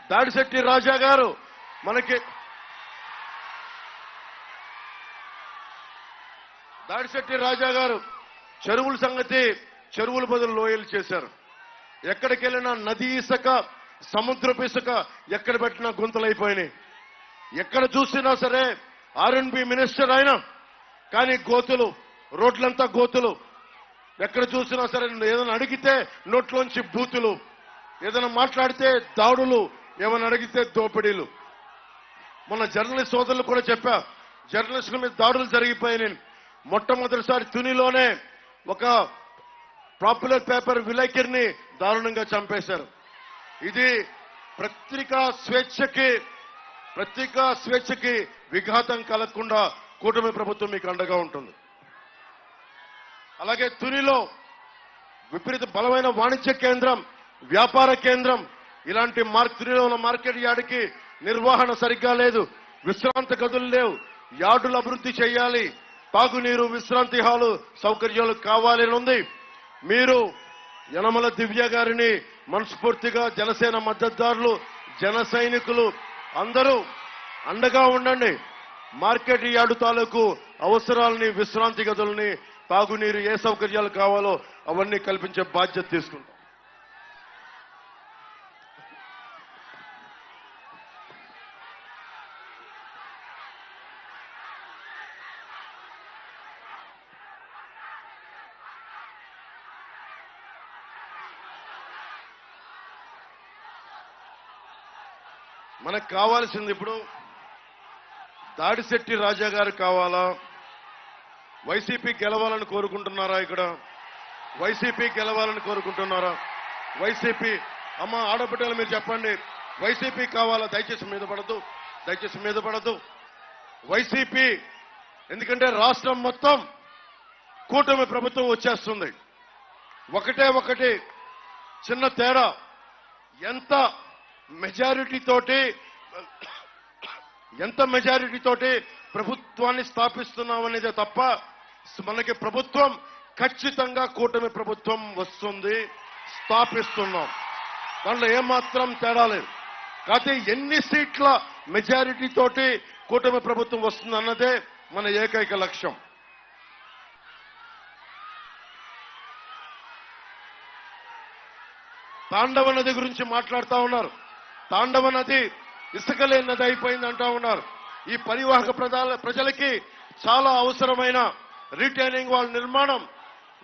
దాడిశెట్టి రాజా గారు మనకి దాడిశెట్టి రాజా గారు చెరువుల సంగతి చెరువుల బదులు లోయలు చేశారు. ఎక్కడికి వెళ్ళినా నది ఇసుక, సముద్రపు ఇసుక ఎక్కడ పెట్టినా గుంతలైపోయినాయి. ఎక్కడ చూసినా సరే R&B మినిస్టర్ అయినా కానీ గోతులు, రోడ్లంతా గోతులు. ఎక్కడ చూసినా సరే ఏదైనా అడిగితే నోట్లోంచి బూతులు, ఏదైనా మాట్లాడితే దాడులు, ఏమైనా అడిగితే దోపిడీలు. మొన్న జర్నలిస్ట్ సోదరులు కూడా చెప్పా, జర్నలిస్టుల మీద దాడులు జరిగిపోయినాయి. మొట్టమొదటిసారి తునిలోనే ఒక పాపులర్ పేపర్ విలేకరిని దారుణంగా చంపేశారు. ఇది పత్రికా స్వేచ్ఛకి విఘాతం కలగకుండా కూటమి ప్రభుత్వం మీకు అండగా ఉంటుంది. అలాగే తునిలో విపరీత బలమైన వాణిజ్య కేంద్రం, వ్యాపార కేంద్రం, ఇలాంటి తునిలో ఉన్న మార్కెట్ యార్డుకి నిర్వహణ సరిగ్గా లేదు, విశ్రాంతి గదులు లేవు. యార్డులు అభివృద్ధి చేయాలి, తాగునీరు, విశ్రాంతి హాలు సౌకర్యాలు కావాలని ఉంది. మీరు యనమల దివ్య గారిని మనస్ఫూర్తిగా జనసేన మద్దతుదారులు, జన సైనికులు అందరూ అండగా ఉండండి. మార్కెట్ యార్డు తాలూకు అవసరాలని, విశ్రాంతి గదులని, తాగునీరు, ఏ సౌకర్యాలు కావాలో అవన్నీ కల్పించే బాధ్యత తీసుకుంటాం. మనకు కావాల్సింది ఇప్పుడు దాడిశెట్టి రాజా గారు కావాలా? వైసీపీ గెలవాలని కోరుకుంటున్నారా? ఇక్కడ వైసీపీ గెలవాలని కోరుకుంటున్నారా? వైసీపీ అమ్మ ఆడబిడ్డలు మీరు చెప్పండి, వైసీపీ కావాలా? దయచేసి మీద పడద్దు. వైసీపీ, ఎందుకంటే రాష్ట్రం మొత్తం కూటమి ప్రభుత్వం వచ్చేస్తుంది. ఒకటి చిన్న తేడా, ఎంత మెజారిటీ తోటి ప్రభుత్వాన్ని స్థాపిస్తున్నామనేదే తప్ప మనకి ప్రభుత్వం ఖచ్చితంగా కూటమి ప్రభుత్వం వస్తుంది, స్థాపిస్తున్నాం. దాంట్లో ఏమాత్రం తేడా లేదు. కాకపోతే ఎన్ని సీట్ల మెజారిటీ తోటి కూటమి ప్రభుత్వం వస్తుంది అన్నదే మన ఏకైక లక్ష్యం. తాండవ నది గురించి మాట్లాడుతూ ఉన్నారు. తాండవ నది ఇసుక లేని నది అయిపోయింది అంటా ఉన్నారు. ఈ పరివాహక ప్రజలకి చాలా అవసరమైన రీటైనింగ్ వాల్ నిర్మాణం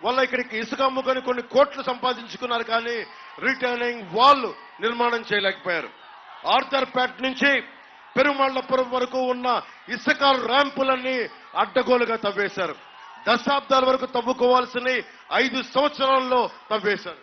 వల్ల ఇక్కడికి ఇసుక అమ్ముకొని కొన్ని కోట్లు సంపాదించుకున్నారు, కానీ రీటైనింగ్ వాల్ నిర్మాణం చేయలేకపోయారు. ఆర్థర్పేట నుంచి పెరుమాళ్లపురం వరకు ఉన్న ఇసుక ర్యాంపులన్నీ అడ్డగోలుగా తవ్వేశారు. దశాబ్దాల వరకు తవ్వుకోవాల్సిన 5 సంవత్సరాల్లో తవ్వేశారు.